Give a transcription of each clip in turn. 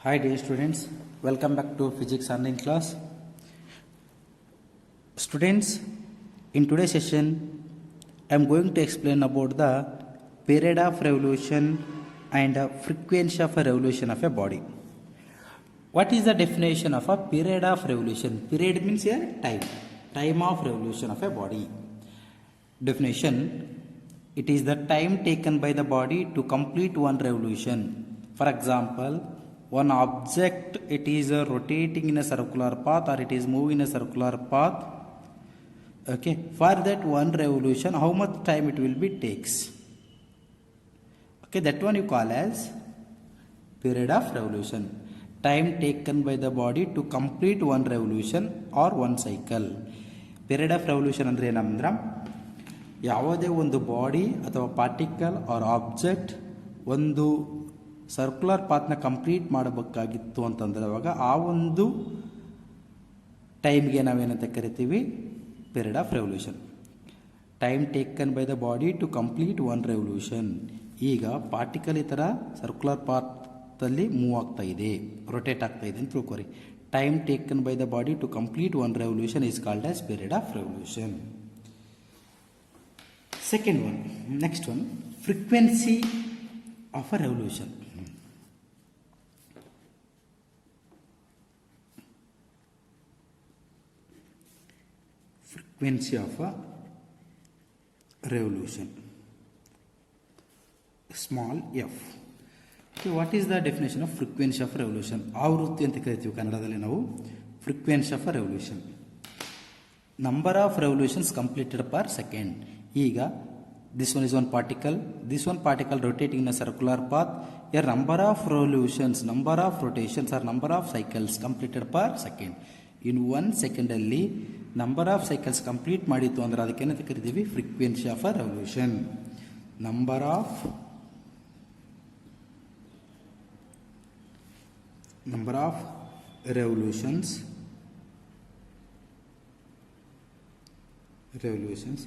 Hi dear students, welcome back to physics online class. Students, in today's session I am going to explain about the period of revolution and frequency of a revolution of a body. What is the definition of a period of revolution? Period means a time of revolution of a body. Definition: it is the time taken by the body to complete one revolution. For example, one object, it is rotating in a circular path or it is moving in a circular path. Okay, for that one revolution, how much time it will be takes? Okay, that one you call as period of revolution. Time taken by the body to complete one revolution or one cycle. Period of revolution ಅಂದ್ರೆ ಏನಂದ್ರೆ ಯಾವುದೇ ಒಂದು body ಅಥವಾ particle or object ಒಂದು circular ಪಾತ್ನ complete ಮಾಡಬೇಕಾಗಿತ್ತು ಅಂತಂದರೆ ಅವಾಗ ಆ ಒಂದು ಟೈಮ್ಗೆ ನಾವೇನಂತ ಕರಿತೀವಿ period of revolution. Time taken by the body to complete one revolution. ಈಗ ಪಾರ್ಟಿಕಲ್ ಈ ಥರ ಸರ್ಕ್ಯುಲರ್ ಪಾತಲ್ಲಿ ಮೂವ್ ಆಗ್ತಾ ಇದೆ, ರೊಟೇಟ್ ಆಗ್ತಾ ಇದೆ ಅಂತ ತಿಳ್ಕೊರಿ. Time taken by the body to complete one revolution is called as period of revolution. Second one, next one, frequency of a revolution. Frequency of a revolution, small f. Okay, what is the definition of frequency of revolution? ಆವೃತ್ತಿ ಅಂತ ಕರಿತೀವಿ ಕನ್ನಡದಲ್ಲಿ ನಾವು. Frequency of a revolution, number of revolutions completed per second. ಈಗ this one is one particle rotating in a circular path. A number of revolutions, number of rotations or number of cycles completed per second. In 1 second ಅಲ್ಲಿ number of cycles complete ಮಾಡಿತ್ತು ಅಂದ್ರೆ ಅದಕ್ಕೆ ಏನಂತ ಕರಿತೀವಿ frequency of a revolution. Number of revolutions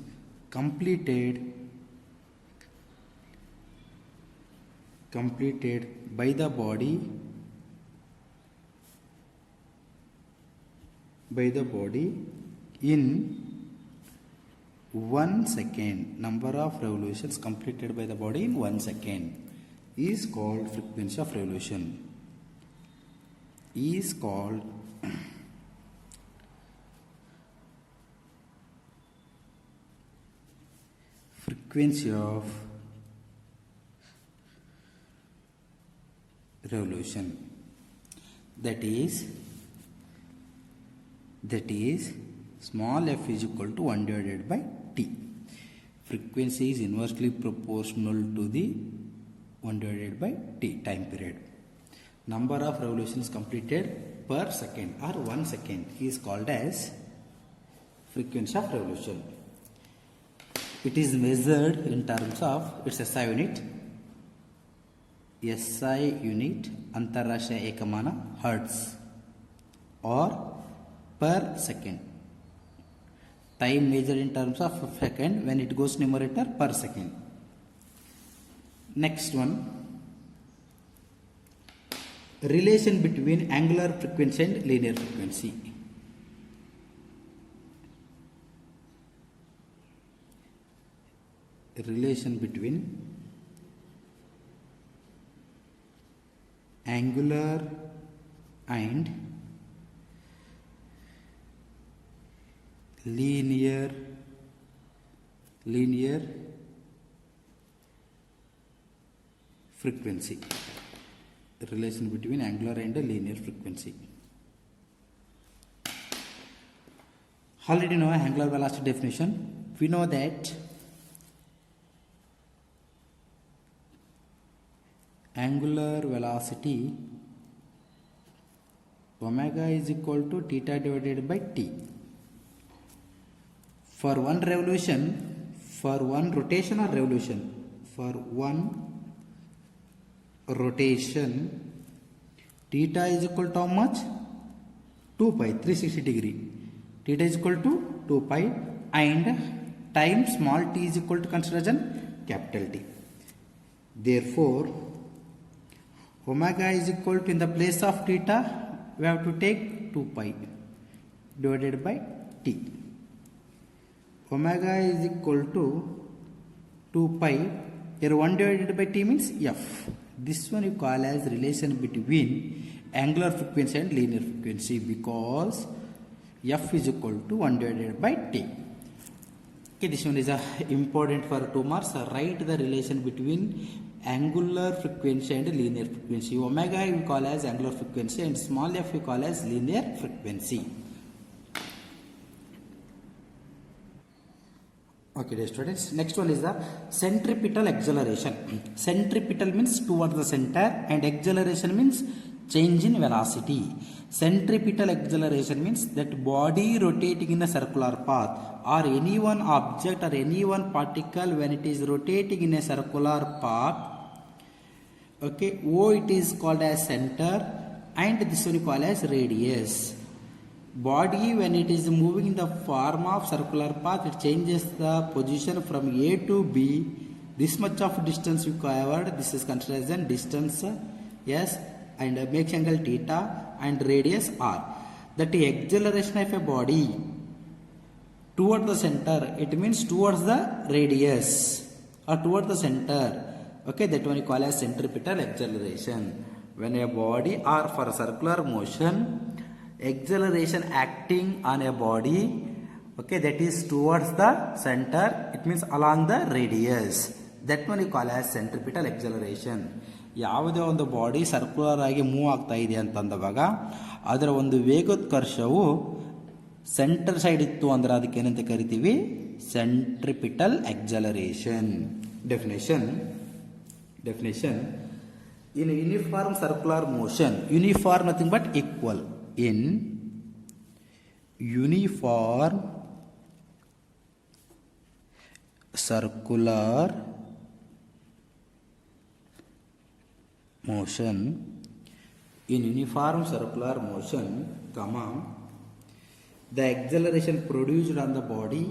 completed by the body in 1 second. Number of revolutions completed by the body in 1 second is called frequency of revolution. Is called frequency of revolution. That is small f is equal to 1 divided by t. Frequency is inversely proportional to the 1 divided by t time period. Number of revolutions completed per second or 1 second is called as frequency of revolution. It is measured in terms of its SI unit ಅಂತಾರಾಷ್ಟ್ರೀಯ ಏಕಮಾನ hertz or per second. Time measured in terms of second when it goes numerator per second. Next one, relation between angular frequency and linear frequency. Relation between angular and linear frequency. Relation between angular and linear frequency. Already know angular velocity definition. We know that angular velocity omega is equal to theta divided by t. For one revolution, for one rotation or revolution, for one rotation, theta is equal to how much? 2 pi, 360 degree. Theta is equal to 2 pi and time small t is equal to consider as capital T. Therefore, Omega is equal to, in the place of theta, we have to take 2 pi divided by t. Omega is equal to 2 pi. Here 1 divided by t means f. This one you call as relation between angular frequency and linear frequency, because f is equal to 1 divided by t. Okay, this one is important for 2 marks. Write the relation between angular frequency and linear frequency. Omega we call as angular frequency and small f we call as linear frequency. Okay, dear students, next one is the centripetal acceleration. Centripetal means towards the center and acceleration means change in velocity. Centripetal acceleration means that body rotating in a circular path, or any one object or any one particle when it is rotating in a circular path. Okay, O it is called as center and this one you call as radius. Body when it is moving in the form of circular path, it changes the position from A to B. This much of distance you covered, this is considered as distance S, and makes angle theta and radius r. That the acceleration of a body toward the center, it means towards the radius or toward the center. Okay, that one you call as centripetal acceleration. When a body or for circular motion, acceleration acting on a body, okay, that is towards the center, it means along the radius. That one you call as centripetal acceleration. ಯಾವುದೇ ಒಂದು body circular ಆಗಿ move ಆಗ್ತಾ ಇದೆ ಅಂತಂದವಾಗ ಅದರ ಒಂದು ವೇಗೋತ್ಕರ್ಷವು centre side ಇತ್ತು ಅಂದ್ರೆ ಅದಕ್ಕೆ ಏನಂತ ಕರಿತೀವಿ? Centripetal acceleration. Definition. In uniform circular motion, uniform nothing but equal. In uniform circular motion, the acceleration produced on the body,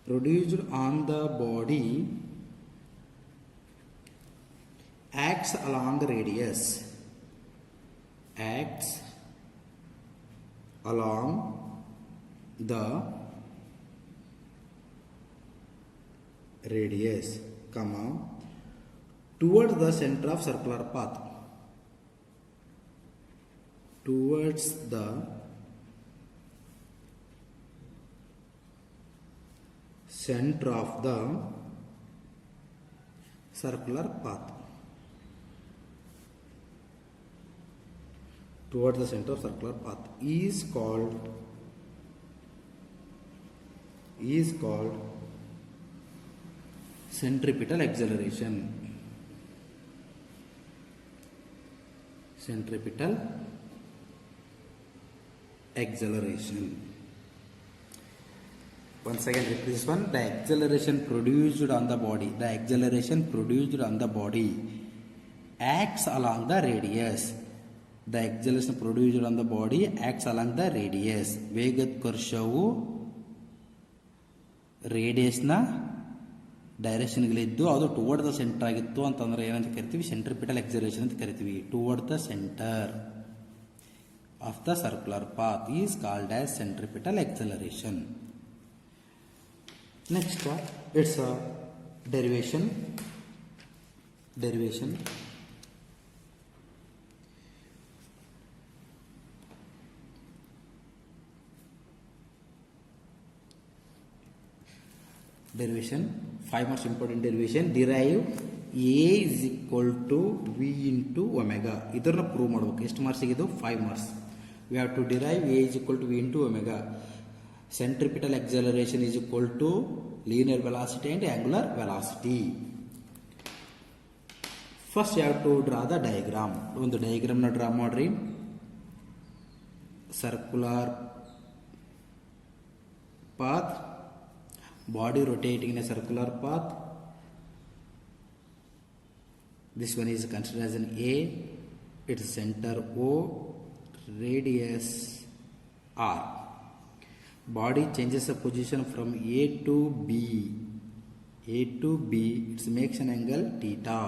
produced on the body acts along the radius. Acts along the radius, towards the center of circular path. Towards the center of the circular path. Towards the center of circular path is called centripetal acceleration. Centripetal acceleration. Once again repeat this one. The acceleration produced on the body acts along the radius. The acceleration produced on the body acts along the radius. ವೇಗೋತ್ಕರ್ಷವು ರೇಡಿಯಸ್ನ ಡೈರೆಕ್ಷನ್ಗಳಿದ್ದು ಅದು toward the centre ಆಗಿತ್ತು ಅಂತಂದ್ರೆ ಏನಂತ ಕರಿತೀವಿ? Centripetal acceleration ಅಂತ ಕರಿತೀವಿ. Toward the centre of the circular path is called as centripetal acceleration. Next, it's a derivation. Derivation derivation, 5 most important derivation. Derive A is equal to V into omega. ಇದನ್ನ prove ಮಾಡಬೇಕು. ಎಷ್ಟು marks ಇದು? 5 marks. We have to derive A is equal to V into omega. Centripetal acceleration is equal to linear velocity and angular velocity. First you have to draw the diagram. ಒಂದು diagram ನ draw ಮಾಡ್ರಿ. Circular path, body rotating in a circular path. This one is considered as an A, its center O, radius r. Body changes the position from A to B. A to B, it makes an angle theta.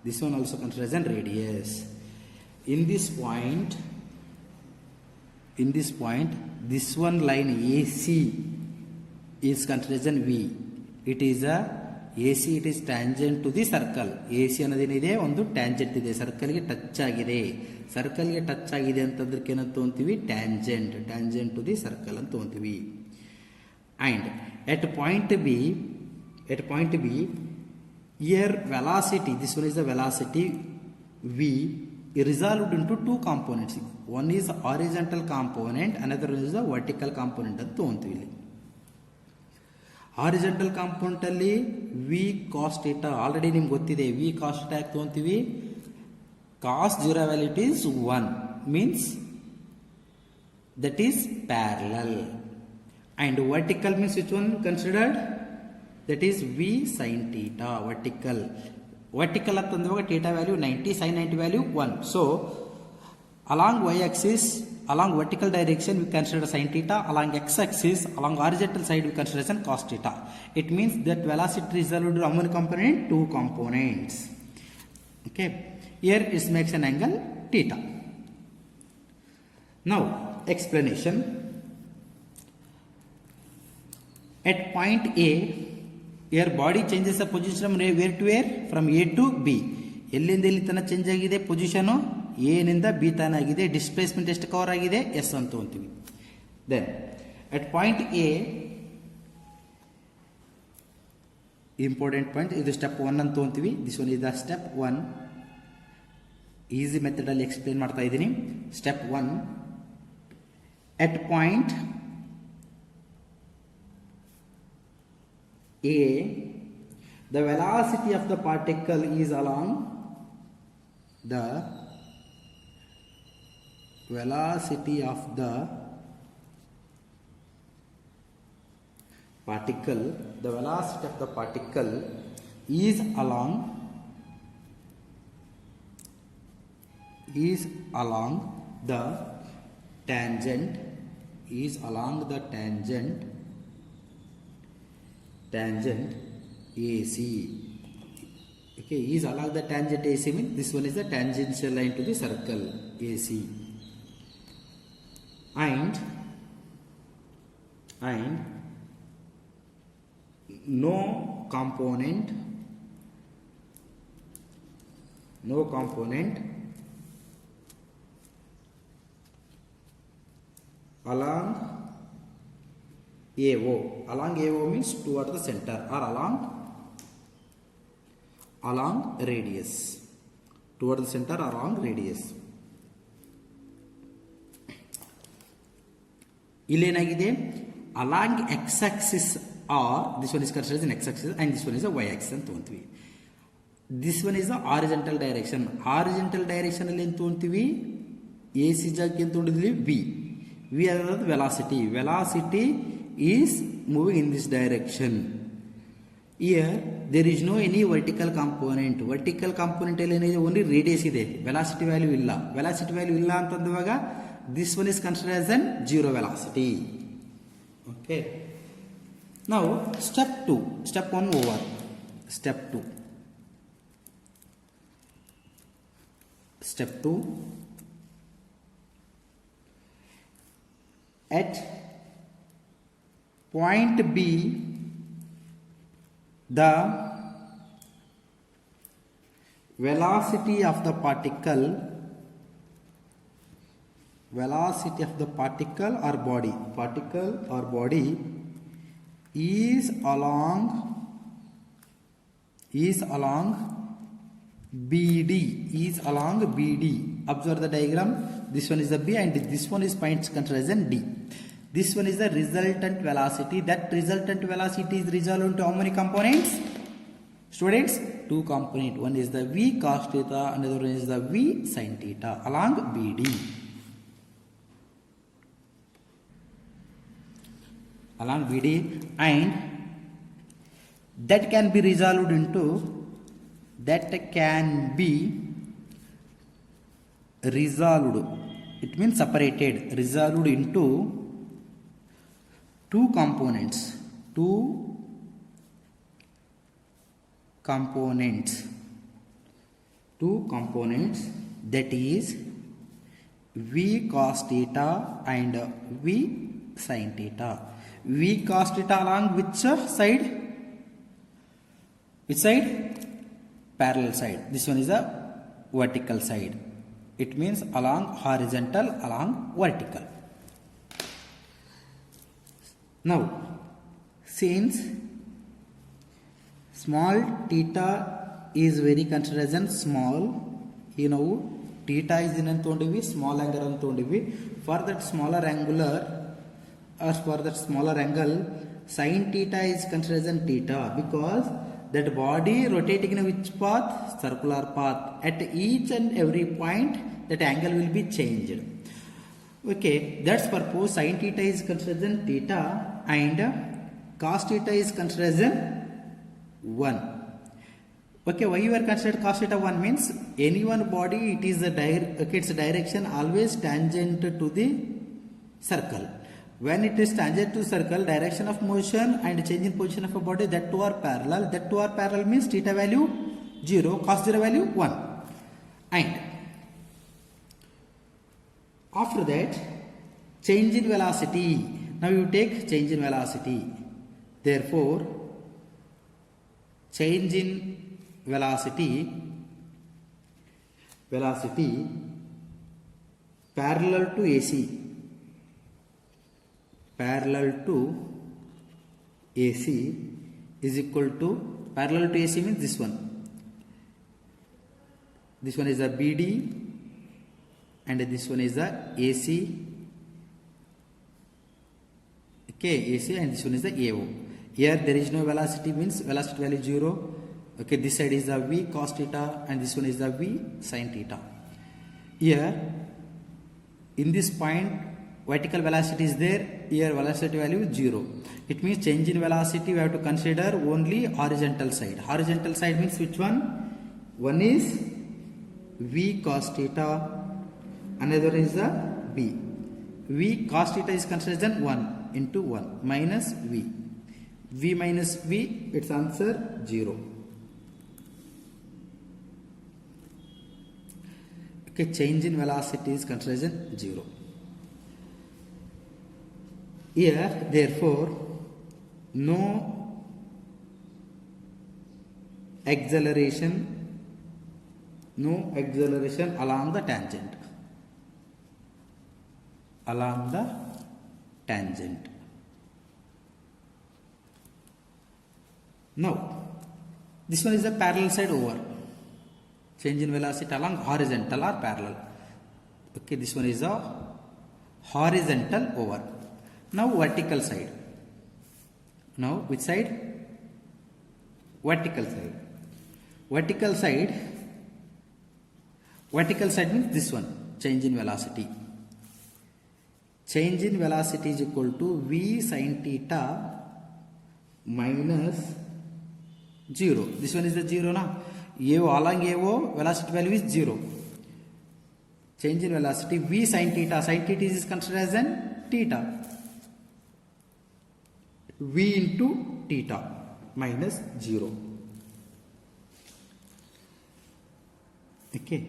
This one also considered as a radius. In this point, this one line AC is considered as a V. It is a AC, it is tangent to the circle. AC ಅನ್ನೋದೇನಿದೆ ಒಂದು tangent ಇದೆ, ಸರ್ಕಲ್ಗೆ touch ಆಗಿದೆ. ಸರ್ಕಲ್ಗೆ touch ಆಗಿದೆ ಅಂತಂದ್ರಕ್ಕೆ ಏನಂತ ತೊಗೊಂತೀವಿ, tangent. Tangent to the circle ಅಂತ ತೊಗೊಂತೀವಿ. And at point B, here velocity, this one is the velocity V, resolved into two components. One is horizontal component, another is the vertical component ಅಂತ ತೊಗೊಂತೀವಿ. ಇಲ್ಲಿ horizontal component ಅಲ್ಲಿ v cos theta already ನಿಮ್ಗೆ ಗೊತ್ತಿದೆ. V cos theta ಯಾಕೆ ತೊಗೊಂತೀವಿ, cos 0 ವ್ಯಾಲ್ಯೂಟ್ is 1 means that is parallel. And vertical means which one considered, that is v sine theta. Vertical ಅಂತಂದಾಗ theta value 90, sine 90 value 1. So along y-axis, along vertical direction we consider sin theta, along x-axis, along horizontal side we consider as cos theta. It means that velocity resolved into how many component? Two components. Okay, here it makes an angle theta. Now explanation. At point A, here body changes the position from where to where? From A to B. ಎಲ್ಲಿಂದ ಎಲ್ಲಿ ತನಕ change ಆಗಿದೆ position, A ನಿಂದ B ತನ ಆಗಿದೆ. Displacement ಎಷ್ಟು cover ಆಗಿದೆ, S ಅಂತ ಅಂತೀವಿ. Then at point A, important point, ಇದು ಸ್ಟೆಪ್ 1 ಅಂತ ಅಂತೀವಿ. This one is the step 1. Easy method ಅಲ್ಲಿ ಎಕ್ಸ್ಪ್ಲೇನ್ ಮಾಡ್ತಾ ಇದ್ದೀನಿ. Step 1, at point A, the velocity of the particle is along the velocity of the particle, the velocity of the particle is along the tangent, is along the tangent AC. Okay, is along the tangent AC means this one is the tangential line to the circle AC. And no component along AO. Along AO means towards the center or along radius, towards the center or along radius. ಇಲ್ಲೇನಾಗಿದೆ, along x axis or this one is considered in x axis and this one is y axis ಅಂತ ತೊಗೊಂತೀವಿ. This one is the horizontal direction. Horizontal direction ಅಲ್ಲಿ ಏನು ತೊಗೊಂತೀವಿ, A C ಜಾಗಕ್ಕೆ ಏನು ತೊಗೊಂಡಿದ್ವಿ, v ಅನ್ನೋದು velocity is moving in this direction. Here there is no any vertical component. Vertical component ಅಲ್ಲಿ ಏನಿದೆ, ಓನ್ಲಿ ರೇಡಿಯಸ್ ಇದೆ, ವೆಲಾಸಿಟಿ ವ್ಯಾಲ್ಯೂ ಇಲ್ಲ. ವೆಲಾಸಿಟಿ ವ್ಯಾಲ್ಯೂ ಇಲ್ಲ ಅಂತಂದಾಗ this one is considered as an zero velocity. Okay, now step 2, step 1 over, step 2. Step 2, at point B, the velocity of the particle or body is along BD. Observe the diagram. This one is the B and this one is point considered as D. This one is the resultant velocity. That resultant velocity is resolved into how many components? Students, 2 components. One is the V cos theta, another one is the V sin theta along BD. Along BD, and that can be resolved into it means separated, resolved into two components, that is v cos theta and v sin theta. V cos theta along which side? Which side? Parallel side. This one is a vertical side. It means along horizontal, along vertical. Now, since small theta is very considered as small, you know, theta is in antondivi, small angle antondivi. For that smaller angular or for that smaller angle, sin theta is considered as theta, because that body rotating in which path? Circular path. At each and every point, that angle will be changed. Okay, that's purpose sin theta is considered as theta and cos theta is considered as 1. Okay, why you are considered cos theta 1 means any one body, it is its direction always tangent to the circle. When it is tangent to circle, direction of motion and change in position of a body, that two are parallel. That two are parallel means theta value 0, cos 0 value 1. And after that, change in velocity. Now you take change in velocity. Therefore, change in velocity parallel to AC. Parallel to AC is equal to, parallel to AC means this one. This one is a BD and this one is the AC. Okay, AC and this one is the AO. Here there is no velocity, means velocity value 0. Okay, this side is the V cos theta and this one is the V sin theta. Here in this point vertical velocity is there, here velocity value 0. It means change in velocity we have to consider only horizontal side. Horizontal side means which one? One is V cos theta, another is the V. V cos theta is considered as 1 into 1 minus V. V minus V, its answer 0. Okay, change in velocity is considered as 0. Here, therefore, no acceleration along the tangent. Now, this one is the parallel side over. Change in velocity along horizontal or parallel. Okay, this one is a horizontal over. Now vertical side. Now which side? Vertical side. Vertical side means this one. Change in velocity. Change in velocity is equal to V sin theta minus 0. This one is the 0 now. Along AO velocity value is 0. Change in velocity V sin theta. Sin theta is considered as an theta. V into theta minus 0. Okay.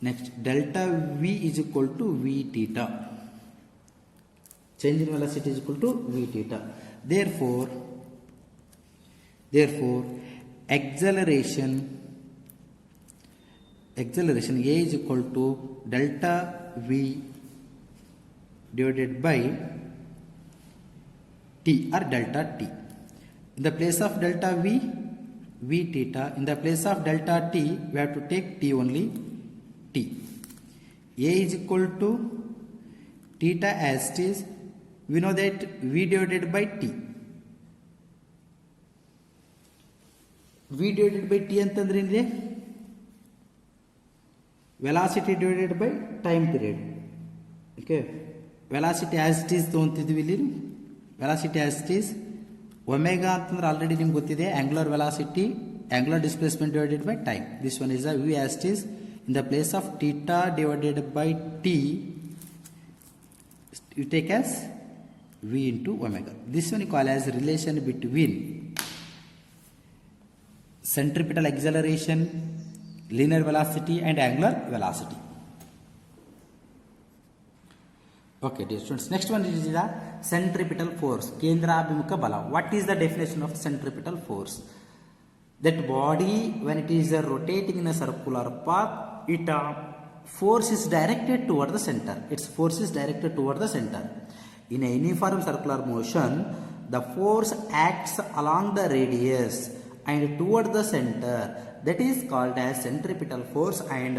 Next, delta V is equal to V theta. Change in velocity is equal to V theta. Therefore, acceleration A is equal to delta V divided by T or delta T. In the place of delta V, V theta. In the place of delta T, we have to take T only, T. A is equal to theta as it is. We know that V divided by T. V divided by T ಅಂತಂದ್ರೆ ಏನಿದೆ? Velocity divided by time period. Okay. Velocity as it is ತಗೊಂತಿದ್ವಿ ಇಲ್ಲಿ. Velocity as it is. Omega ಅಂತಂದ್ರೆ already ನಿಮ್ಗೆ ಗೊತ್ತಿದೆ. Angular velocity, angular displacement divided by time. This one is a V as it is. In the place of theta divided by t, you take as v into omega. This one you call as relation between centripetal acceleration, linear velocity and angular velocity. Okay, dear students, next one is the centripetal force, Kendrabhimuka Bala. What is the definition of centripetal force? That body, when it is rotating in a circular path, it force is directed toward the center. Its force is directed toward the center. In a uniform circular motion, the force acts along the radius and toward the center. That is called as centripetal force, and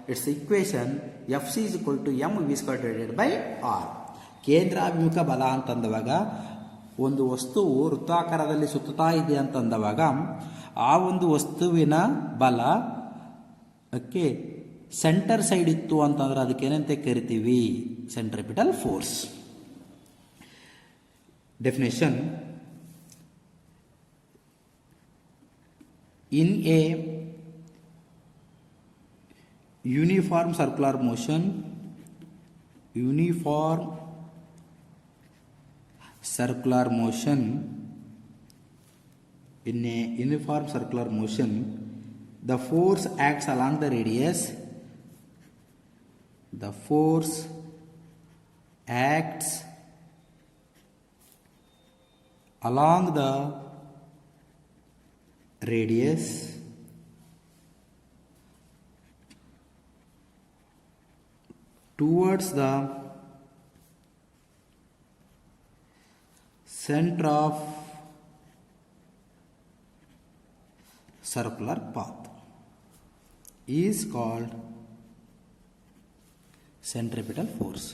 its equation Fc is equal to mv squared divided by r. ಕೇಂದ್ರಾಭಿಮುಖ ಬಲ ಅಂತಂದವಾಗ ಒಂದು ವಸ್ತುವು ವೃತ್ತಾಕಾರದಲ್ಲಿ ಸುತ್ತುತ್ತಾ ಇದೆ ಅಂತಂದವಾಗ ಆ ಒಂದು ವಸ್ತುವಿನ ಬಲ okay centre side ಇತ್ತು ಅಂತಂದ್ರೆ ಅದಕ್ಕೆ ಏನಂತ ಕರಿತೀವಿ? Centripetal force. Definition: in a uniform circular motion, in a uniform circular motion, the force acts along the radius. The force acts along the radius towards the center of circular path is called centripetal force.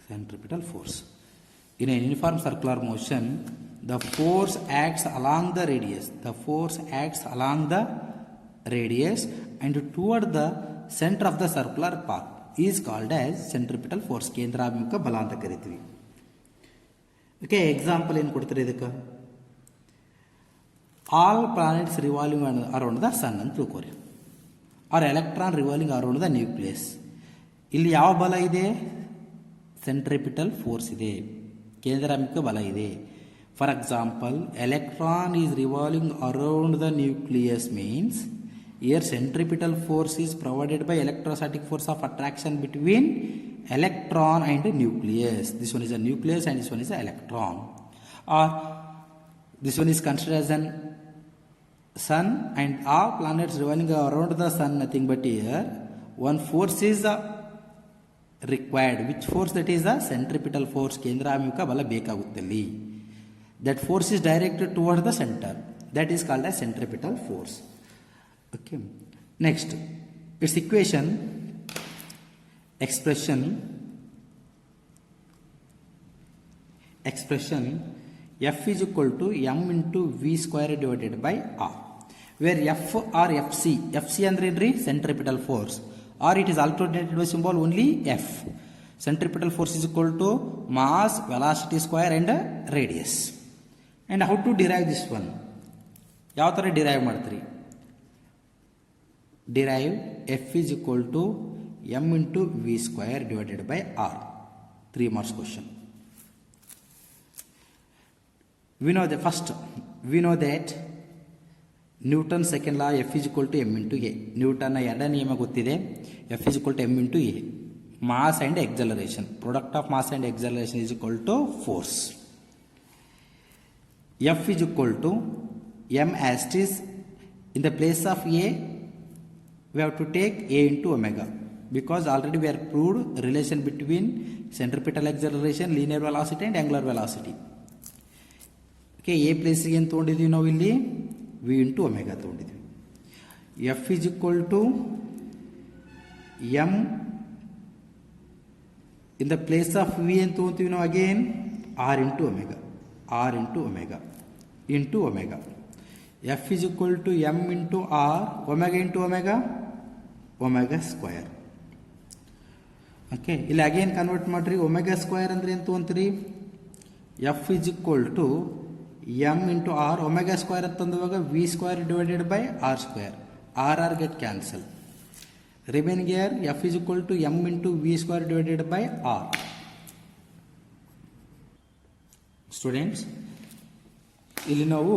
Centripetal force. In a uniform circular motion, the force acts along the radius. The force acts along the radius and toward the center of the circular path is called as centripetal force. ಕೇಂದ್ರಾಭಿಮುಖ ಬಲ ಅಂತ ಕರಿತೀವಿ. Okay, example ಏನು ಕೊಡ್ತಾರೆ ಇದಕ್ಕೆ? All planets revolving around the sun ಅಂತ ತಿಳ್ಕೊರಿ, or electron revolving around the nucleus. ಇಲ್ಲಿ ಯಾವ ಬಲ ಇದೆ? ಸೆಂಟ್ರಿಪಿಟಲ್ ಫೋರ್ಸ್ ಇದೆ, ಕೇಂದ್ರಾಭಿಮುಖ ಬಲ ಇದೆ. For example, electron is revolving around the nucleus means here centripetal force is provided by electrostatic force of attraction between electron and nucleus. This one is a nucleus and this one is an electron. Or this one is considered as an sun and all planets revolving around the sun, nothing but here one force is required. Which force? That is the centripetal force. ಕೇಂದ್ರಾಭಿಮುಖ ಬಲ ಬೇಕಾಗುತ್ತಲ್ಲಿ. That force is directed towards the center. That is called as centripetal force. Okay. Next, its expression F is equal to m into v square divided by r, where F or FC andre ಏನ್ರಿ? centripetal force, or it is alternated by symbol only F. Centripetal force is equal to mass, velocity square and radius. And how to derive this one? ಯಾವ ಥರ derive ಮಾಡ್ತೀರಿ? Derive F is equal to m into v square divided by r. 3 marks question. We know that Newton's second law F is equal to m into a. Newton's ಎರಡನೇ ನಿಯಮ ಗೊತ್ತಿದೆ. F is equal to m into a. Mass and acceleration. Product of mass and acceleration is equal to force. F is equal to m as it is. In the place of a, we have to take a into omega, because already we have proved relation between centripetal acceleration, linear velocity and angular velocity. Okay, a place ಗೆ ಏನು ತಗೊಂಡಿದ್ದೀವಿ ನಾವು? ಇಲ್ಲಿ v into omega ತಗೊಂಡಿದ್ದೀವಿ. F is equal to m, in the place of v ಏನು ತಗೊಂತೀವಿ ನಾವು? again r into omega. F is equal to m into r, omega into omega square. Okay, ಇಲ್ಲಿ again convert ಮಾಡ್ರಿ. Omega square ಅಂದ್ರೆ ಏನು ತಗೊಂತೀರಿ? F is equal to m into r omega square ಅಂತಂದುವಾಗ v square divided by r square r get cancel. Remaining here f is equal to m into v square divided by r. Students, ಇಲ್ಲಿ ನಾವು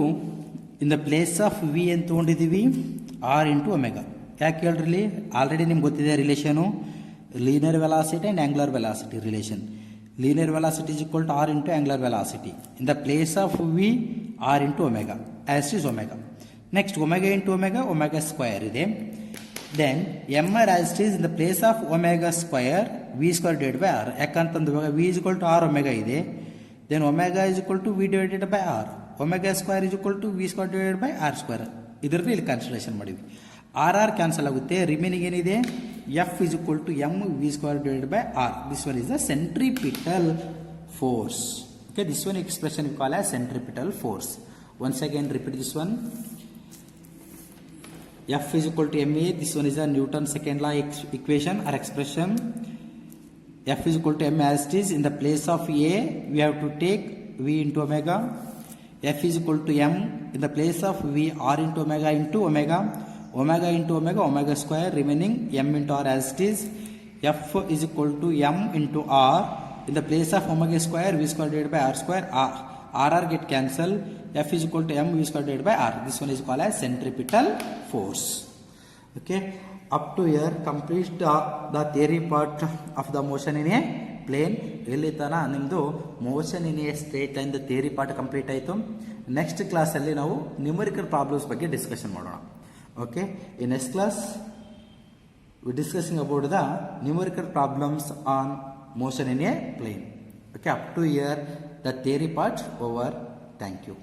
in the place of V ಅಂತ ತೊಗೊಂಡಿದ್ದೀವಿ R into omega. ಯಾಕೆ ಹೇಳ್ರಿ, already ನಿಮ್ಗೆ ಗೊತ್ತಿದೆ relation linear velocity and angular velocity relation. Linear velocity is equal to R into angular velocity. In the place of V R into omega as is omega. Next omega into omega omega square ಇದೆ. Then M R as it is in the place of omega square V square divide by R. ಯಾಕಂತಂದು ಇವಾಗ V is equal to R omega ಇದೆ. Then omega is equal to v divided by r. Omega square is equal to v square divided by r square. ಇದರಲ್ಲಿ ಇಲ್ಲಿ cancellation ಮಾಡಿದ್ವಿ. R R cancel ಆಗುತ್ತೆ. Remaining ಏನಿದೆ, F is equal to M V square divided by R. This one is the centripetal force. Okay, this one expression we call as centripetal force. Once again repeat this one. F is equal to M A. This one is the Newton second law equation or expression. F is equal to m as it is. In the place of A, we have to take V into omega. F is equal to m. In the place of V, R into omega into omega. Omega into omega, omega square. Remaining m into r as it is. F is equal to m into r. In the place of omega square, V square divided by r square. R get cancelled. F is equal to m V square divided by r. This one is called as centripetal force. Okay. Up to here complete the theory part of the motion in a plane. ಇಲ್ಲಿ ತನಕ ನಿಮ್ಮದು motion in a straight line the theory part complete ಆಯಿತು. Next ಕ್ಲಾಸಲ್ಲಿ ನಾವು numerical problems ಬಗ್ಗೆ discussion ಮಾಡೋಣ. Okay, ಈ next class we discussing about the numerical problems on motion in a plane. Okay, up to here the theory part over. Thank you.